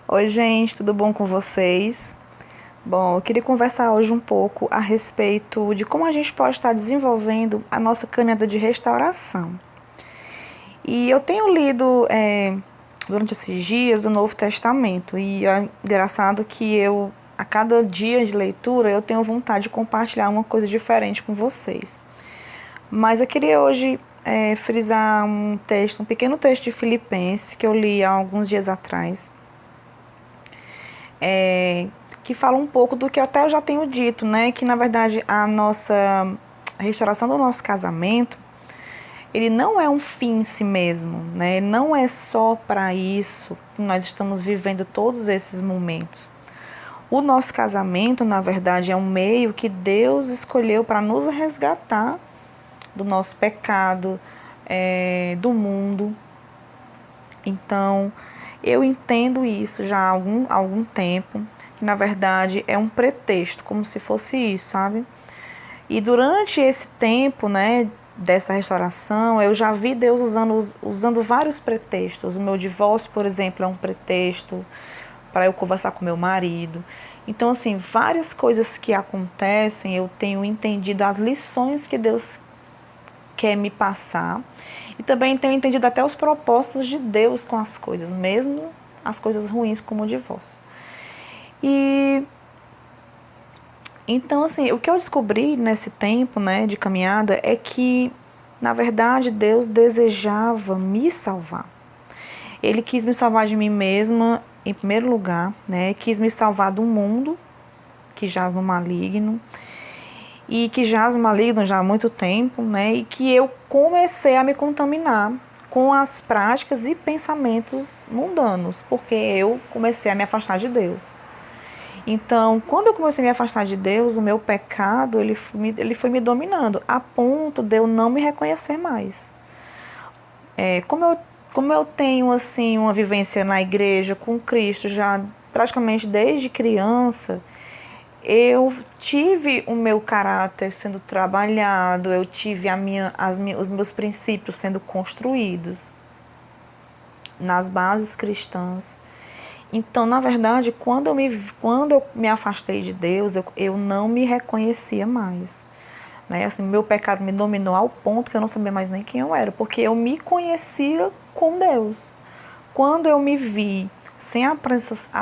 Oi, gente, tudo bom com vocês? Bom, eu queria conversar hoje um pouco a respeito de como a gente pode estar desenvolvendo a nossa caminhada de restauração. E eu tenho lido durante esses dias o Novo Testamento e é engraçado que a cada dia de leitura, eu tenho vontade de compartilhar uma coisa diferente com vocês. Mas eu queria hoje frisar um pequeno texto de Filipenses que eu li há alguns dias atrás, que fala um pouco do que até eu já tenho dito, né? Que na verdade a restauração do nosso casamento, ele não é um fim em si mesmo, né? Não é só para isso que nós estamos vivendo todos esses momentos. O nosso casamento, na verdade, é um meio que Deus escolheu para nos resgatar do nosso pecado, do mundo. Então, eu entendo isso já há algum tempo, que na verdade é um pretexto, como se fosse isso, sabe? E durante esse tempo, né, dessa restauração, eu já vi Deus usando vários pretextos. O meu divórcio, por exemplo, é um pretexto para eu conversar com meu marido. Então, assim, várias coisas que acontecem, eu tenho entendido as lições que Deus quer me passar. E também tenho entendido até os propósitos de Deus com as coisas, mesmo as coisas ruins como o divórcio. E então, assim, o que eu descobri nesse tempo, né, de caminhada é que, na verdade, Deus desejava me salvar. Ele quis me salvar de mim mesma, em primeiro lugar, né, quis me salvar do mundo que jaz no maligno, e que jaz no maligno já há muito tempo, né, e que eu comecei a me contaminar com as práticas e pensamentos mundanos, porque eu comecei a me afastar de Deus. Então, quando eu comecei a me afastar de Deus, o meu pecado, ele foi me dominando, a ponto de eu não me reconhecer mais. Como eu tenho, assim, uma vivência na igreja com Cristo já praticamente desde criança, eu tive o meu caráter sendo trabalhado, eu tive os meus princípios sendo construídos nas bases cristãs. Então, na verdade, quando eu me afastei de Deus, eu não me reconhecia mais. Né? Assim, meu pecado me dominou ao ponto que eu não sabia mais nem quem eu era, porque eu me conhecia com Deus. Quando eu me vi sem a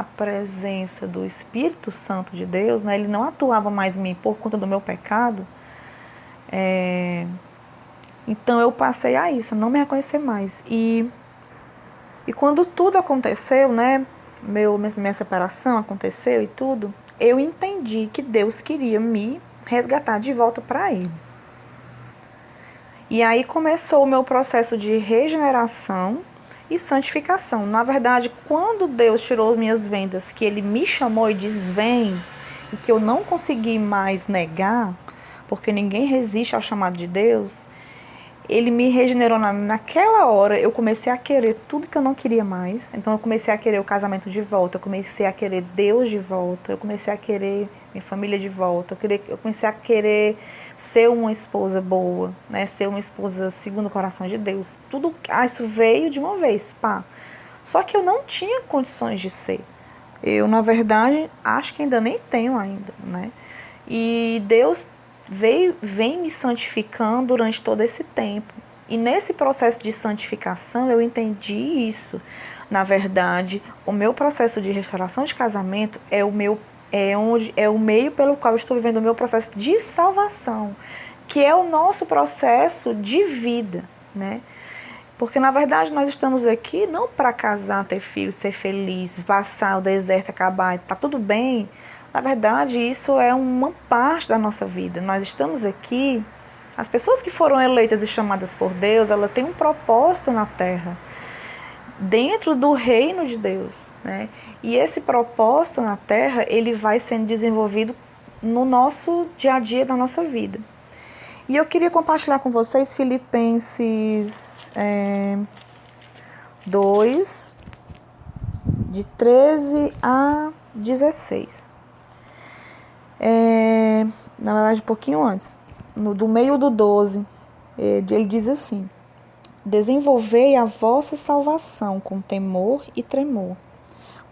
presença do Espírito Santo de Deus, né? Ele não atuava mais em mim por conta do meu pecado, então eu passei a isso, a não me reconhecer mais. E quando tudo aconteceu, né? Minha separação aconteceu e tudo, eu entendi que Deus queria me resgatar de volta para Ele. E aí começou o meu processo de regeneração e santificação. Na verdade, quando Deus tirou as minhas vendas, que Ele me chamou e disse, vem, e que eu não consegui mais negar, porque ninguém resiste ao chamado de Deus, Ele me regenerou naquela hora. Eu comecei a querer tudo que eu não queria mais. Então eu comecei a querer o casamento de volta, eu comecei a querer Deus de volta, eu comecei a querer minha família de volta, eu comecei a querer ser uma esposa boa, né? Ser uma esposa segundo o coração de Deus. Tudo isso veio de uma vez, pá. Só que eu não tinha condições de ser. Eu, na verdade, acho que ainda nem tenho ainda, né? E Deus vem me santificando durante todo esse tempo. E nesse processo de santificação eu entendi isso. Na verdade, o meu processo de restauração de casamento é o meio pelo qual eu estou vivendo o meu processo de salvação, que é o nosso processo de vida, né? Porque, na verdade, nós estamos aqui não para casar, ter filhos, ser feliz, passar o deserto, acabar, tá tudo bem. Na verdade, isso é uma parte da nossa vida. Nós estamos aqui, as pessoas que foram eleitas e chamadas por Deus, ela tem um propósito na terra, dentro do reino de Deus, né? E esse propósito na terra, ele vai sendo desenvolvido no nosso dia a dia da nossa vida. E eu queria compartilhar com vocês Filipenses 2, de 13 a 16. Na verdade, um pouquinho antes, do meio do 12, ele diz assim: desenvolvei a vossa salvação com temor e tremor,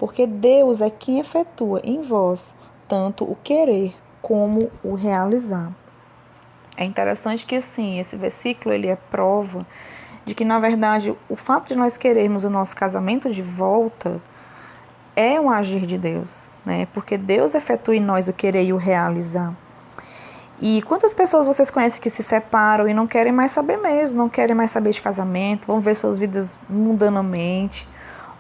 porque Deus é quem efetua em vós tanto o querer como o realizar. É interessante que, assim, esse versículo ele é prova de que, na verdade, o fato de nós querermos o nosso casamento de volta é um agir de Deus, né? Porque Deus efetua em nós o querer e o realizar. E quantas pessoas vocês conhecem que se separam e não querem mais saber mesmo, não querem mais saber de casamento, vão ver suas vidas mundanamente,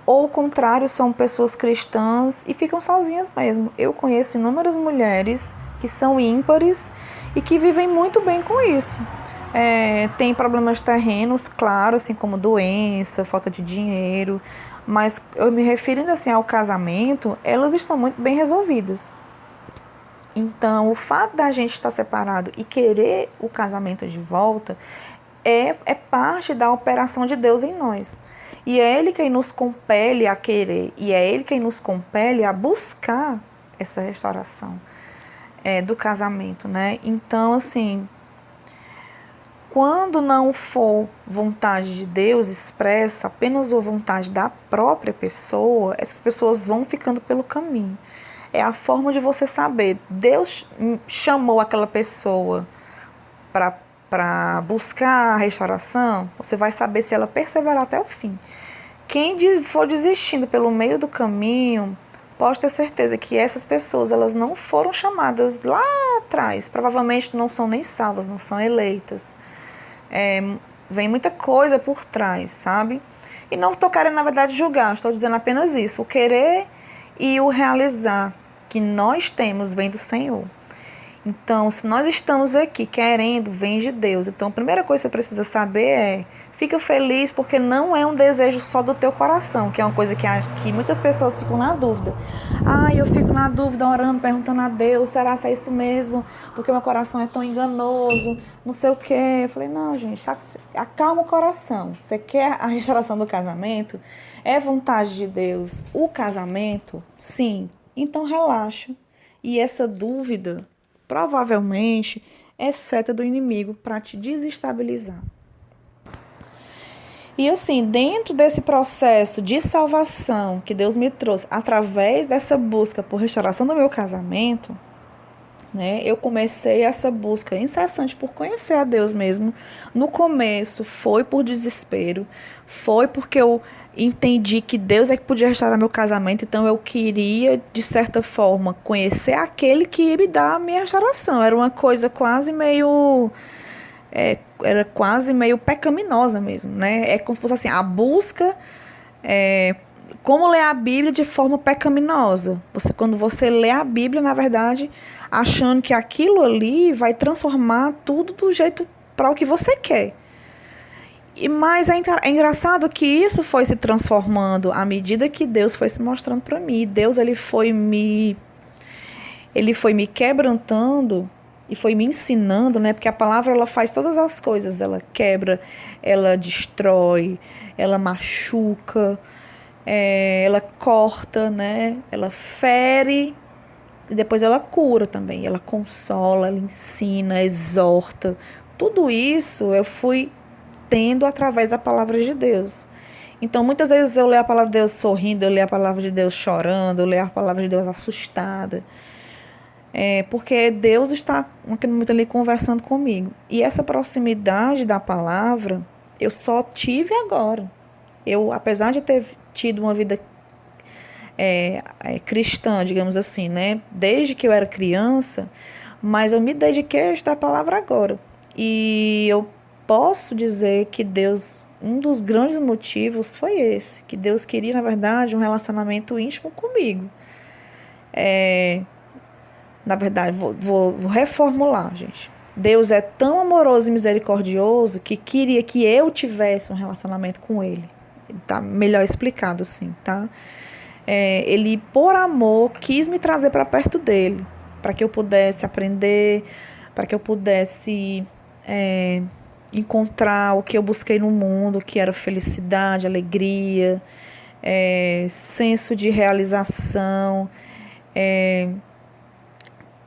ou o contrário, são pessoas cristãs e ficam sozinhas mesmo. Eu conheço inúmeras mulheres que são ímpares e que vivem muito bem com isso. Tem problemas terrenos, claro, assim como doença, falta de dinheiro, mas eu me referindo assim ao casamento, elas estão muito bem resolvidas. Então, o fato da gente estar separado e querer o casamento de volta é parte da operação de Deus em nós. E é Ele quem nos compele a querer, e é Ele quem nos compele a buscar essa restauração do casamento, né? Então, assim, quando não for vontade de Deus expressa, apenas a vontade da própria pessoa, essas pessoas vão ficando pelo caminho. É a forma de você saber. Deus chamou aquela pessoa para buscar a restauração, você vai saber se ela perseverar até o fim. Quem for desistindo pelo meio do caminho, pode ter certeza que essas pessoas elas não foram chamadas lá atrás. Provavelmente não são nem salvas, não são eleitas. Vem muita coisa por trás, sabe? E não estou querendo, na verdade, julgar, estou dizendo apenas isso. O querer e o realizar que nós temos vem do Senhor. Então, se nós estamos aqui querendo, vem de Deus. Então, a primeira coisa que você precisa saber é: fica feliz porque não é um desejo só do teu coração, que é uma coisa que muitas pessoas ficam na dúvida. Eu fico na dúvida, orando, perguntando a Deus, será que é isso mesmo? Porque meu coração é tão enganoso, não sei o quê. Eu falei, não, gente, acalma o coração. Você quer a restauração do casamento? É vontade de Deus. O casamento, sim. Então, relaxa. E essa dúvida, provavelmente, é seta do inimigo para te desestabilizar. E assim, dentro desse processo de salvação que Deus me trouxe, através dessa busca por restauração do meu casamento, né, eu comecei essa busca incessante por conhecer a Deus mesmo. No começo, foi por desespero, foi porque eu entendi que Deus é que podia restaurar meu casamento, então eu queria, de certa forma, conhecer aquele que ia me dar a minha restauração. Era uma coisa quase meio... era quase meio pecaminosa mesmo, né? É como se fosse assim, a busca, como ler a Bíblia de forma pecaminosa. Quando você lê a Bíblia, na verdade, achando que aquilo ali vai transformar tudo do jeito para o que você quer. Mas é engraçado que isso foi se transformando à medida que Deus foi se mostrando para mim. Deus ele foi me quebrantando e foi me ensinando, né? Porque a palavra ela faz todas as coisas. Ela quebra, ela destrói, ela machuca, ela corta, né? Ela fere e depois ela cura também. Ela consola, ela ensina, exorta. Tudo isso eu fui tendo através da palavra de Deus. Então, muitas vezes eu leio a palavra de Deus sorrindo, eu leio a palavra de Deus chorando, eu leio a palavra de Deus assustada. Porque Deus está naquele momento ali conversando comigo. E essa proximidade da palavra, eu só tive agora. Eu, apesar de ter tido uma vida cristã, digamos assim, né? Desde que eu era criança, mas eu me dediquei a estudar a palavra agora. E eu posso dizer que Deus, um dos grandes motivos foi esse, que Deus queria, na verdade, um relacionamento íntimo comigo. Na verdade, vou reformular, gente. Deus é tão amoroso e misericordioso que queria que eu tivesse um relacionamento com Ele. Tá melhor explicado assim, tá? Ele, por amor, quis me trazer para perto dele, para que eu pudesse aprender, para que eu pudesse encontrar o que eu busquei no mundo, que era felicidade, alegria, senso de realização,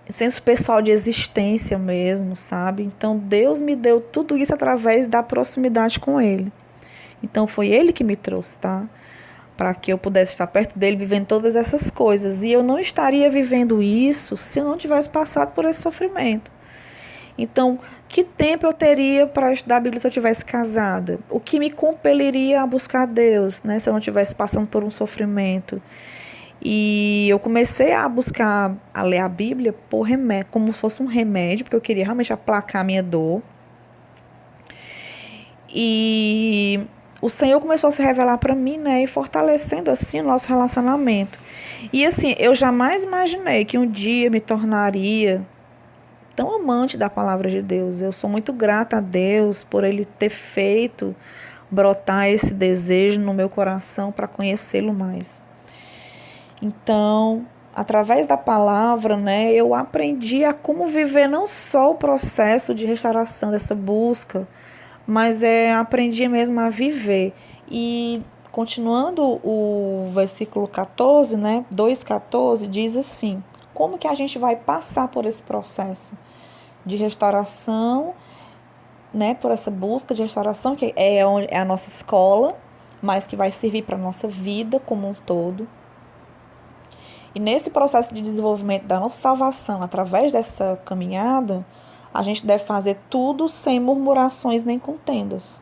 senso pessoal de existência mesmo, sabe? Então, Deus me deu tudo isso através da proximidade com Ele. Então, foi Ele que me trouxe, tá? para que eu pudesse estar perto dele, vivendo todas essas coisas. E eu não estaria vivendo isso se eu não tivesse passado por esse sofrimento. Então, que tempo eu teria para estudar a Bíblia se eu tivesse casada? O que me compeliria a buscar Deus, né, se eu não estivesse passando por um sofrimento? E eu comecei a buscar, a ler a Bíblia por remédio, como se fosse um remédio, porque eu queria realmente aplacar a minha dor. E o Senhor começou a se revelar para mim, né, e fortalecendo assim o nosso relacionamento. E assim, eu jamais imaginei que um dia me tornaria tão amante da palavra de Deus. Eu sou muito grata a Deus por Ele ter feito brotar esse desejo no meu coração para conhecê-lo mais. Então, através da palavra, né, eu aprendi a como viver não só o processo de restauração dessa busca, mas aprendi mesmo a viver. E continuando o versículo 14, né, 2,14, diz assim: como que a gente vai passar por esse processo de restauração, né, por essa busca de restauração, que é a nossa escola, mas que vai servir para a nossa vida como um todo. E nesse processo de desenvolvimento da nossa salvação, através dessa caminhada, a gente deve fazer tudo sem murmurações nem contendas,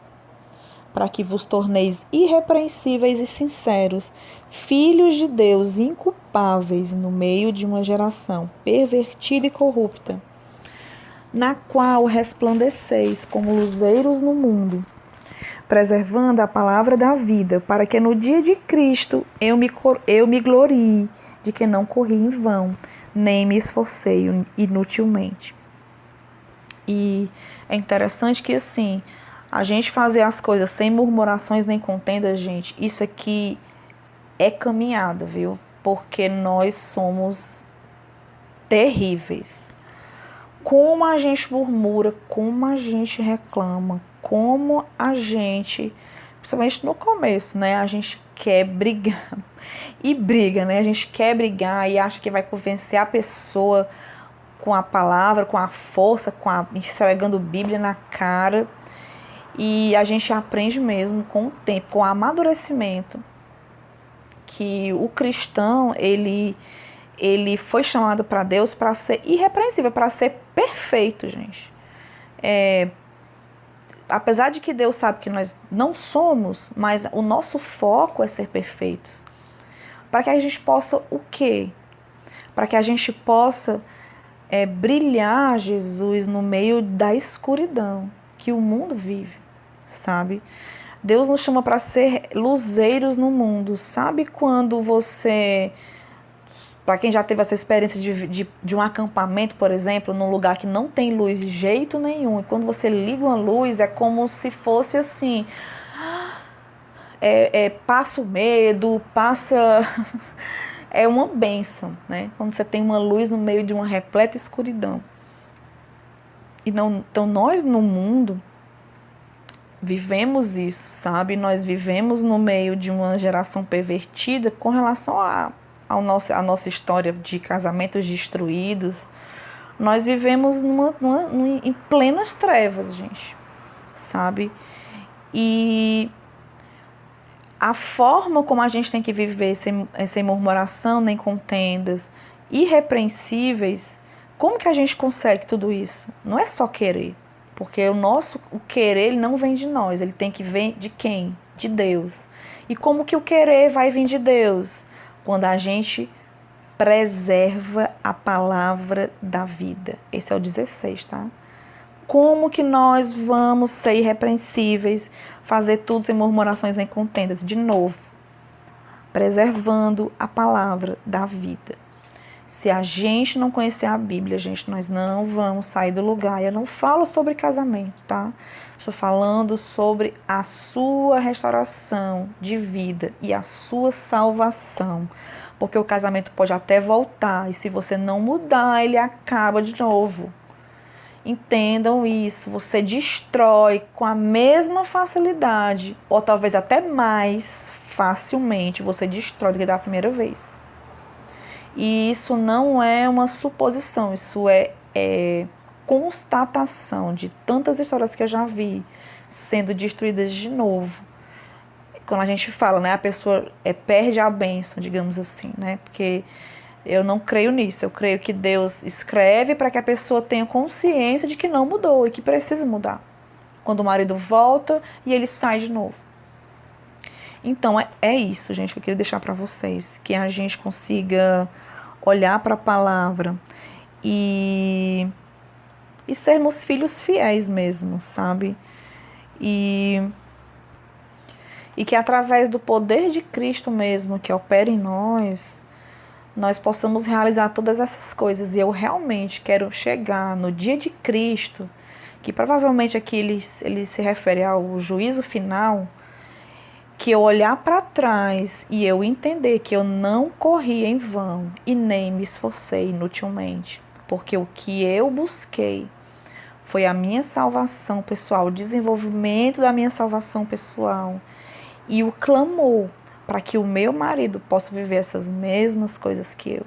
para que vos torneis irrepreensíveis e sinceros, filhos de Deus inculpáveis no meio de uma geração pervertida e corrupta, na qual resplandeceis como luzeiros no mundo, preservando a palavra da vida, para que no dia de Cristo eu me glorie de que não corri em vão, nem me esforcei inutilmente. E é interessante que, assim, a gente fazer as coisas sem murmurações nem contendas, gente, isso aqui é caminhada, viu? Porque nós somos terríveis. Como a gente murmura, como a gente reclama, como a gente, principalmente no começo, né? A gente quer brigar e briga, né? A gente quer brigar e acha que vai convencer a pessoa com a palavra, com a força, esfregando Bíblia na cara. E a gente aprende mesmo com o tempo, com o amadurecimento, que o cristão, ele foi chamado para Deus para ser irrepreensível, para ser perfeito, gente. Apesar de que Deus sabe que nós não somos, mas o nosso foco é ser perfeitos. Para que a gente possa o quê? Para que a gente possa brilhar Jesus no meio da escuridão que o mundo vive, sabe? Deus nos chama para ser luzeiros no mundo. Sabe quando você... Para quem já teve essa experiência de um acampamento, por exemplo, num lugar que não tem luz de jeito nenhum, e quando você liga uma luz, é como se fosse assim, passa o medo, é uma bênção, né? Quando você tem uma luz no meio de uma repleta escuridão. Então nós no mundo vivemos isso, sabe? Nós vivemos no meio de uma geração pervertida com relação a nossa história de casamentos destruídos. Nós vivemos em plenas trevas, gente, sabe? E a forma como a gente tem que viver sem murmuração nem contendas, irrepreensíveis, como que a gente consegue tudo isso? Não é só querer, porque o querer ele não vem de nós, ele tem que vir de quem? De Deus. E como que o querer vai vir de Deus? Quando a gente preserva a palavra da vida. Esse é o 16, tá? Como que nós vamos ser irrepreensíveis, fazer tudo sem murmurações nem contendas? De novo, preservando a palavra da vida. Se a gente não conhecer a Bíblia, gente, nós não vamos sair do lugar. Eu não falo sobre casamento, tá? Estou falando sobre a sua restauração de vida e a sua salvação. Porque o casamento pode até voltar e se você não mudar, ele acaba de novo. Entendam isso. Você destrói com a mesma facilidade, ou talvez até mais facilmente, você destrói do que da primeira vez. E isso não é uma suposição, isso é constatação de tantas histórias que eu já vi sendo destruídas de novo. quando a gente fala, né, a pessoa perde a bênção, digamos assim, né, porque eu não creio nisso. Eu creio que Deus escreve para que a pessoa tenha consciência de que não mudou e que precisa mudar. Quando o marido volta e ele sai de novo. Então, é isso, gente, que eu queria deixar para vocês. Que a gente consiga olhar para a palavra e sermos filhos fiéis mesmo, sabe? E que através do poder de Cristo mesmo, que opera em nós possamos realizar todas essas coisas. E eu realmente quero chegar no dia de Cristo, que provavelmente aqui ele se refere ao juízo final, que eu olhar para trás e eu entender que eu não corri em vão e nem me esforcei inutilmente, porque o que eu busquei foi a minha salvação pessoal, o desenvolvimento da minha salvação pessoal e o clamor para que o meu marido possa viver essas mesmas coisas que eu.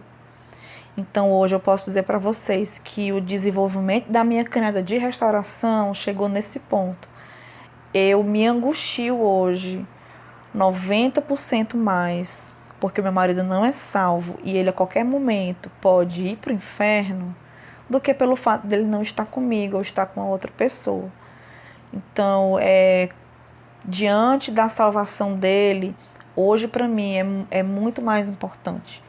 Então hoje eu posso dizer para vocês que o desenvolvimento da minha caminhada de restauração chegou nesse ponto. Eu me angustio hoje 90% mais, porque o meu marido não é salvo e ele a qualquer momento pode ir para o inferno, do que pelo fato dele não estar comigo ou estar com outra pessoa. Então, diante da salvação dele, hoje para mim é muito mais importante.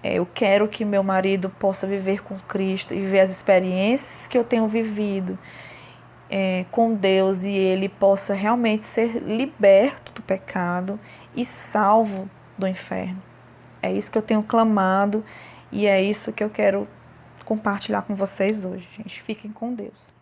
Eu quero que meu marido possa viver com Cristo e viver as experiências que eu tenho vivido com Deus, e ele possa realmente ser liberto do pecado e salvo do inferno. É isso que eu tenho clamado e é isso que eu quero compartilhar com vocês hoje, gente. Fiquem com Deus.